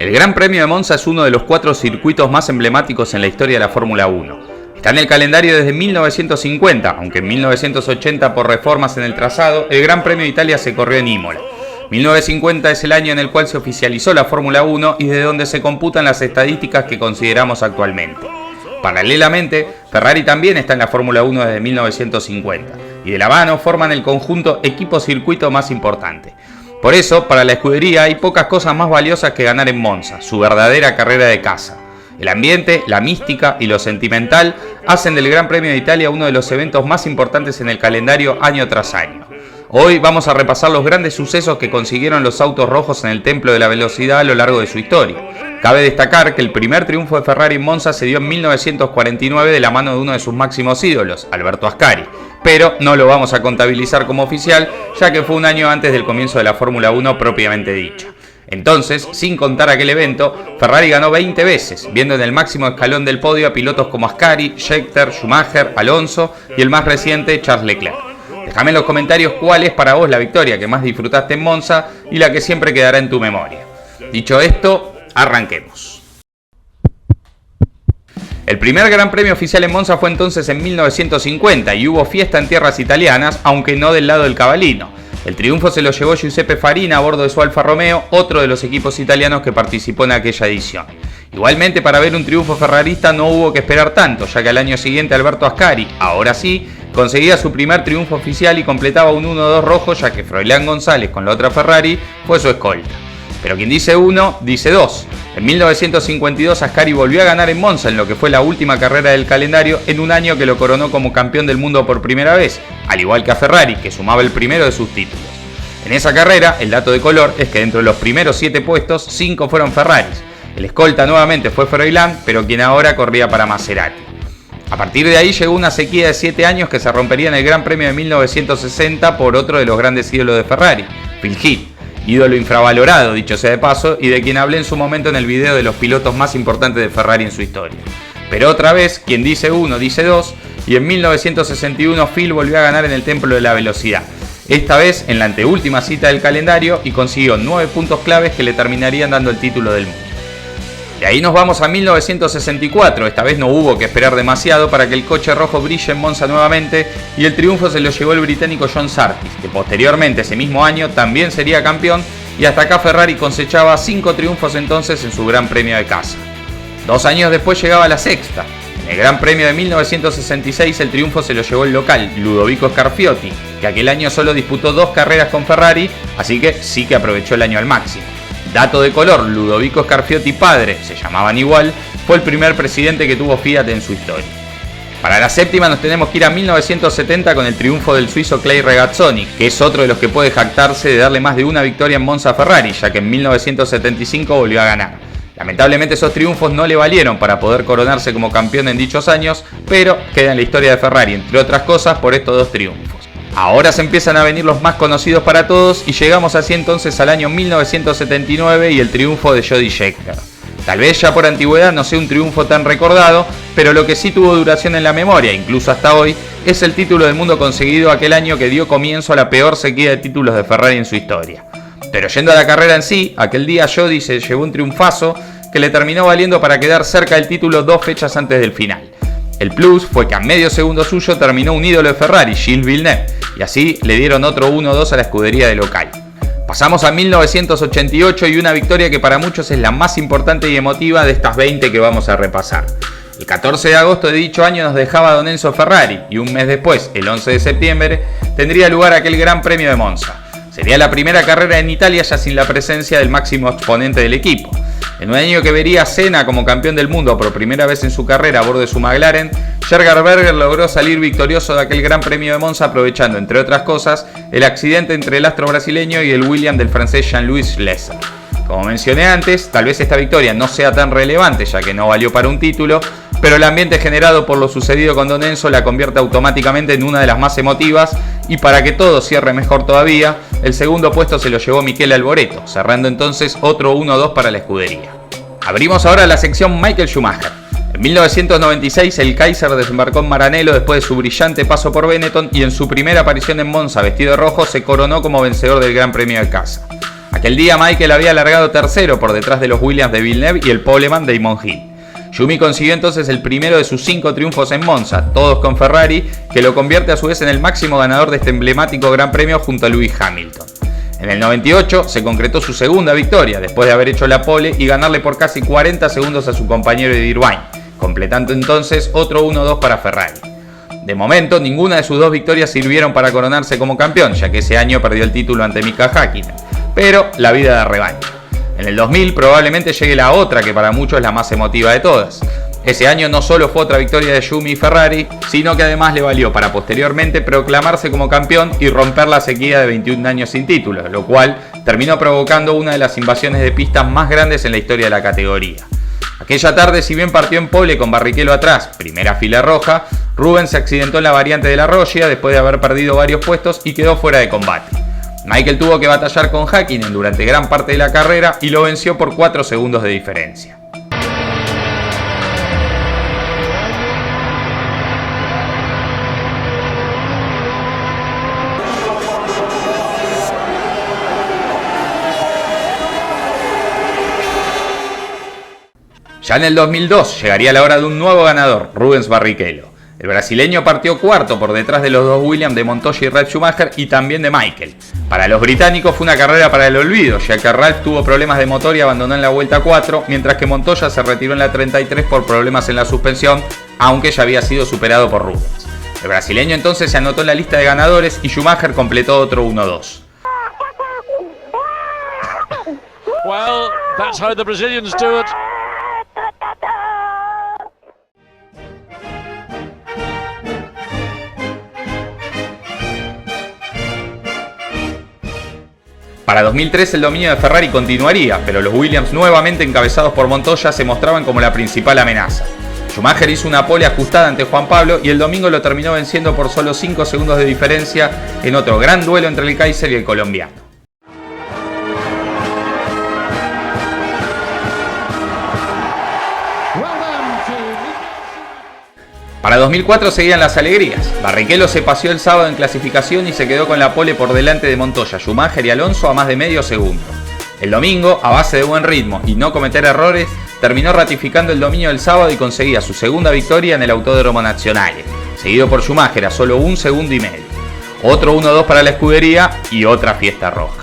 El Gran Premio de Monza es uno de los 4 circuitos más emblemáticos en la historia de la Fórmula 1. Está en el calendario desde 1950, aunque en 1980 por reformas en el trazado, el Gran Premio de Italia se corrió en Imola. 1950 es el año en el cual se oficializó la Fórmula 1 y de donde se computan las estadísticas que consideramos actualmente. Paralelamente, Ferrari también está en la Fórmula 1 desde 1950, y de la mano forman el conjunto equipo-circuito más importante. Por eso, para la escudería hay pocas cosas más valiosas que ganar en Monza, su verdadera carrera de casa. El ambiente, la mística y lo sentimental hacen del Gran Premio de Italia uno de los eventos más importantes en el calendario año tras año. Hoy vamos a repasar los grandes sucesos que consiguieron los autos rojos en el templo de la velocidad a lo largo de su historia. Cabe destacar que el primer triunfo de Ferrari en Monza se dio en 1949 de la mano de uno de sus máximos ídolos, Alberto Ascari, pero no lo vamos a contabilizar como oficial, ya que fue un año antes del comienzo de la Fórmula 1 propiamente dicha. Entonces, sin contar aquel evento, Ferrari ganó 20 veces, viendo en el máximo escalón del podio a pilotos como Ascari, Scheckter, Schumacher, Alonso y el más reciente, Charles Leclerc. Déjame en los comentarios cuál es para vos la victoria que más disfrutaste en Monza y la que siempre quedará en tu memoria. Dicho esto, arranquemos. El primer Gran Premio oficial en Monza fue entonces en 1950 y hubo fiesta en tierras italianas, aunque no del lado del cabalino. El triunfo se lo llevó Giuseppe Farina a bordo de su Alfa Romeo, otro de los equipos italianos que participó en aquella edición. Igualmente, para ver un triunfo ferrarista no hubo que esperar tanto, ya que al año siguiente Alberto Ascari, ahora sí, conseguía su primer triunfo oficial y completaba un 1-2 rojo, ya que Froilán González con la otra Ferrari fue su escolta. Pero quien dice 1, dice 2. En 1952 Ascari volvió a ganar en Monza en lo que fue la última carrera del calendario en un año que lo coronó como campeón del mundo por primera vez, al igual que a Ferrari, que sumaba el primero de sus títulos. En esa carrera, el dato de color es que dentro de los primeros 7 puestos, 5 fueron Ferraris. El escolta nuevamente fue Froilán, pero quien ahora corría para Maserati. A partir de ahí llegó una sequía de 7 años que se rompería en el Gran Premio de 1960 por otro de los grandes ídolos de Ferrari, Phil Heath. Ídolo infravalorado, dicho sea de paso, y de quien hablé en su momento en el video de los pilotos más importantes de Ferrari en su historia. Pero otra vez, quien dice 1 dice 2, y en 1961 Phil volvió a ganar en el templo de la velocidad, esta vez en la anteúltima cita del calendario, y consiguió 9 puntos claves que le terminarían dando el título del mundo. De ahí nos vamos a 1964, esta vez no hubo que esperar demasiado para que el coche rojo brille en Monza nuevamente y el triunfo se lo llevó el británico John Surtees, que posteriormente ese mismo año también sería campeón y hasta acá Ferrari cosechaba 5 triunfos entonces en su Gran Premio de casa. 2 años después llegaba la sexta. En el Gran Premio de 1966 el triunfo se lo llevó el local, Ludovico Scarfiotti, que aquel año solo disputó 2 carreras con Ferrari, así que sí que aprovechó el año al máximo. Dato de color, Ludovico Scarfiotti padre, se llamaban igual, fue el primer presidente que tuvo Fiat en su historia. Para la séptima nos tenemos que ir a 1970 con el triunfo del suizo Clay Regazzoni, que es otro de los que puede jactarse de darle más de una victoria en Monza a Ferrari, ya que en 1975 volvió a ganar. Lamentablemente esos triunfos no le valieron para poder coronarse como campeón en dichos años, pero queda en la historia de Ferrari, entre otras cosas, por estos 2 triunfos. Ahora se empiezan a venir los más conocidos para todos y llegamos así entonces al año 1979 y el triunfo de Jody Scheckter. Tal vez ya por antigüedad no sea un triunfo tan recordado, pero lo que sí tuvo duración en la memoria, incluso hasta hoy, es el título del mundo conseguido aquel año que dio comienzo a la peor sequía de títulos de Ferrari en su historia. Pero yendo a la carrera en sí, aquel día Jody se llevó un triunfazo que le terminó valiendo para quedar cerca del título 2 fechas antes del final. El plus fue que a medio segundo suyo terminó un ídolo de Ferrari, Gilles Villeneuve, y así le dieron otro 1-2 a la escudería de local. Pasamos a 1988 y una victoria que para muchos es la más importante y emotiva de estas 20 que vamos a repasar. El 14 de agosto de dicho año nos dejaba Don Enzo Ferrari y un mes después, el 11 de septiembre, tendría lugar aquel Gran Premio de Monza. Sería la primera carrera en Italia ya sin la presencia del máximo exponente del equipo. En un año que vería a Senna como campeón del mundo por primera vez en su carrera a bordo de su McLaren, Shergar Berger logró salir victorioso de aquel Gran Premio de Monza aprovechando, entre otras cosas, el accidente entre el astro brasileño y el Williams del francés Jean-Louis Lesser. Como mencioné antes, tal vez esta victoria no sea tan relevante ya que no valió para un título, pero el ambiente generado por lo sucedido con Don Enzo la convierte automáticamente en una de las más emotivas y para que todo cierre mejor todavía, el segundo puesto se lo llevó Michele Alboreto, cerrando entonces otro 1-2 para la escudería. Abrimos ahora la sección Michael Schumacher. En 1996 el Kaiser desembarcó en Maranello después de su brillante paso por Benetton y en su primera aparición en Monza vestido de rojo se coronó como vencedor del Gran Premio de casa. Aquel día Michael había largado tercero por detrás de los Williams de Villeneuve y el poleman Damon Hill. Schumi consiguió entonces el primero de sus 5 triunfos en Monza, todos con Ferrari, que lo convierte a su vez en el máximo ganador de este emblemático Gran Premio junto a Lewis Hamilton. En el 98 se concretó su segunda victoria, después de haber hecho la pole y ganarle por casi 40 segundos a su compañero Eddie Irvine, completando entonces otro 1-2 para Ferrari. De momento, ninguna de sus 2 victorias sirvieron para coronarse como campeón, ya que ese año perdió el título ante Mika Häkkinen, pero la vida da revancha. En el 2000 probablemente llegue la otra que para muchos es la más emotiva de todas. Ese año no solo fue otra victoria de Schumi y Ferrari, sino que además le valió para posteriormente proclamarse como campeón y romper la sequía de 21 años sin título, lo cual terminó provocando una de las invasiones de pistas más grandes en la historia de la categoría. Aquella tarde, si bien partió en pole con Barrichello atrás, primera fila roja, Rubens se accidentó en la variante de la Roggia después de haber perdido varios puestos y quedó fuera de combate. Michael tuvo que batallar con Häkkinen durante gran parte de la carrera y lo venció por 4 segundos de diferencia. Ya en el 2002 llegaría la hora de un nuevo ganador, Rubens Barrichello. El brasileño partió cuarto por detrás de los 2 Williams de Montoya y Ralf Schumacher y también de Michael. Para los británicos fue una carrera para el olvido, ya que Ralf tuvo problemas de motor y abandonó en la vuelta 4, mientras que Montoya se retiró en la 33 por problemas en la suspensión, aunque ya había sido superado por Rubens. El brasileño entonces se anotó en la lista de ganadores y Schumacher completó otro 1-2. Well, that's how the Brazilians do it. Para 2003 el dominio de Ferrari continuaría, pero los Williams, nuevamente encabezados por Montoya, se mostraban como la principal amenaza. Schumacher hizo una pole ajustada ante Juan Pablo y el domingo lo terminó venciendo por solo 5 segundos de diferencia en otro gran duelo entre el Kaiser y el colombiano. Para 2004 seguían las alegrías. Barrichello se paseó el sábado en clasificación y se quedó con la pole por delante de Montoya, Schumacher y Alonso a más de medio segundo. El domingo, a base de buen ritmo y no cometer errores, terminó ratificando el dominio del sábado y conseguía su segunda victoria en el Autódromo Nazionale, seguido por Schumacher a solo 1 segundo y medio. Otro 1-2 para la escudería y otra fiesta roja.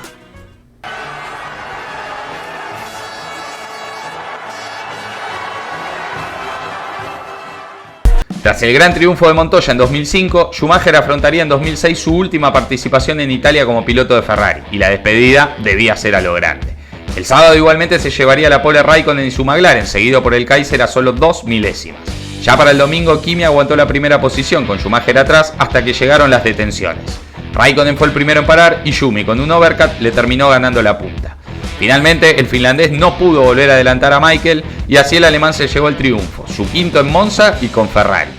Tras el gran triunfo de Montoya en 2005, Schumacher afrontaría en 2006 su última participación en Italia como piloto de Ferrari, y la despedida debía ser a lo grande. El sábado igualmente se llevaría la pole Raikkonen y su McLaren, seguido por el Kaiser a solo 2 milésimas. Ya para el domingo, Kimi aguantó la primera posición con Schumacher atrás hasta que llegaron las detenciones. Raikkonen fue el primero en parar y Schumi con un overcut le terminó ganando la punta. Finalmente, el finlandés no pudo volver a adelantar a Michael y así el alemán se llevó el triunfo, su quinto en Monza y con Ferrari.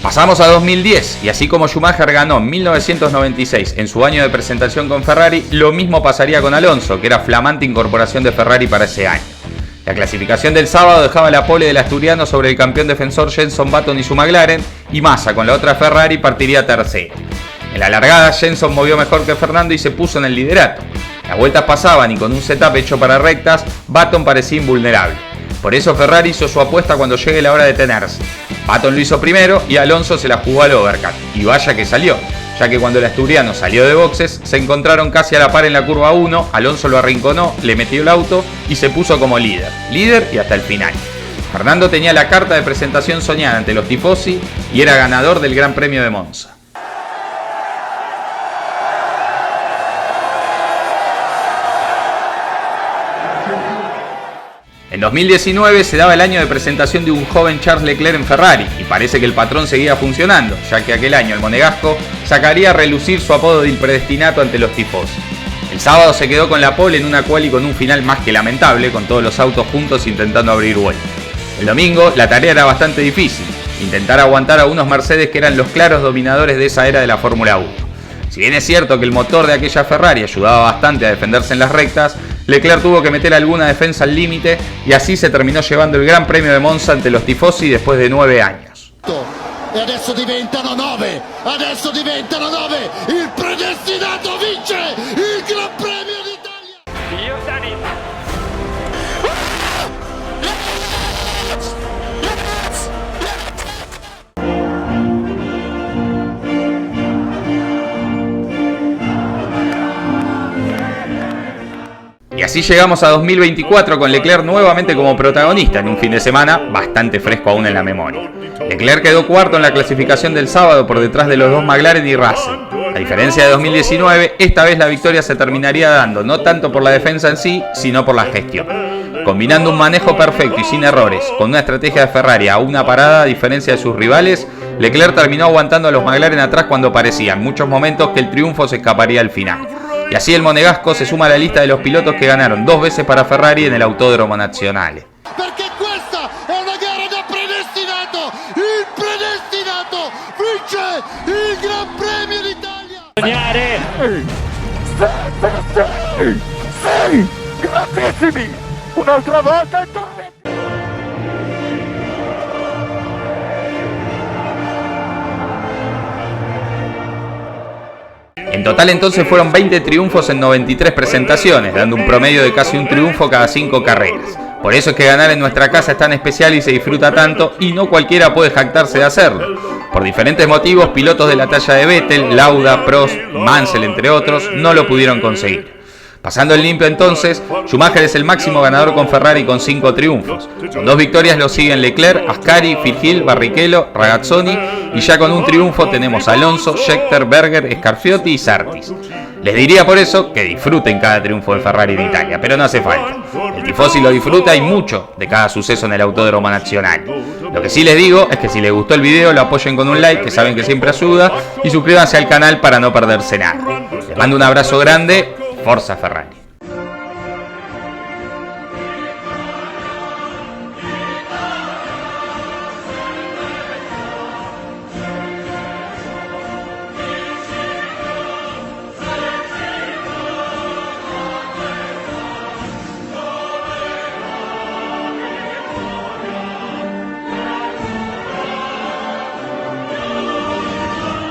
Pasamos a 2010 y así como Schumacher ganó en 1996 en su año de presentación con Ferrari, lo mismo pasaría con Alonso, que era flamante incorporación de Ferrari para ese año. La clasificación del sábado dejaba la pole del asturiano sobre el campeón defensor Jenson Button y su McLaren, y Massa con la otra Ferrari partiría tercero. En la largada Jenson movió mejor que Fernando y se puso en el liderato. Las vueltas pasaban y con un setup hecho para rectas, Button parecía invulnerable. Por eso Ferrari hizo su apuesta cuando llegue la hora de detenerse. Button lo hizo primero y Alonso se la jugó al overcut, y vaya que salió, ya que cuando el asturiano salió de boxes se encontraron casi a la par en la curva 1, Alonso lo arrinconó, le metió el auto y se puso como líder y hasta el final. Fernando tenía la carta de presentación soñada ante los tifosi y era ganador del Gran Premio de Monza. En 2019 se daba el año de presentación de un joven Charles Leclerc en Ferrari y parece que el patrón seguía funcionando, ya que aquel año el monegasco sacaría a relucir su apodo de Il Predestinato ante los tifosi. El sábado se quedó con la pole en una quali con un final más que lamentable, con todos los autos juntos intentando abrir vuelta. El domingo la tarea era bastante difícil, intentar aguantar a unos Mercedes que eran los claros dominadores de esa era de la Fórmula 1. Si bien es cierto que el motor de aquella Ferrari ayudaba bastante a defenderse en las rectas, Leclerc tuvo que meter alguna defensa al límite y así se terminó llevando el Gran Premio de Monza ante los tifosi después de 9 años. E adesso diventano 9, il predestinato vince il Gran Premio d'Italia. Y así llegamos a 2024 con Leclerc nuevamente como protagonista en un fin de semana bastante fresco aún en la memoria. Leclerc quedó cuarto en la clasificación del sábado por detrás de los dos McLaren y Russell. A diferencia de 2019, esta vez la victoria se terminaría dando no tanto por la defensa en sí, sino por la gestión. Combinando un manejo perfecto y sin errores, con una estrategia de Ferrari a una parada a diferencia de sus rivales, Leclerc terminó aguantando a los McLaren atrás cuando parecía en muchos momentos que el triunfo se escaparía al final. Y así el monegasco se suma a la lista de los pilotos que ganaron 2 veces para Ferrari en el Autódromo Nazionale. Perché questa è una gara da predestinato, il predestinato vince il Gran Premio d'Italia. Sei grandissimi, un'altra volta il torneo. En total entonces fueron 20 triunfos en 93 presentaciones, dando un promedio de casi un triunfo cada 5 carreras. Por eso es que ganar en nuestra casa es tan especial y se disfruta tanto, y no cualquiera puede jactarse de hacerlo. Por diferentes motivos, pilotos de la talla de Vettel, Lauda, Prost, Mansell entre otros, no lo pudieron conseguir. Pasando el limpio entonces, Schumacher es el máximo ganador con Ferrari con 5 triunfos. Con 2 victorias lo siguen Leclerc, Ascari, Fingil, Barrichello, Ragazzoni, y ya con un triunfo tenemos Alonso, Scheckter, Berger, Scarfiotti y Surtees. Les diría por eso que disfruten cada triunfo de Ferrari en Italia, pero no hace falta. El tifosi lo disfruta y mucho de cada suceso en el Autódromo Nazionale. Lo que sí les digo es que si les gustó el video lo apoyen con un like, que saben que siempre ayuda, y suscríbanse al canal para no perderse nada. Les mando un abrazo grande. Forza Ferrari.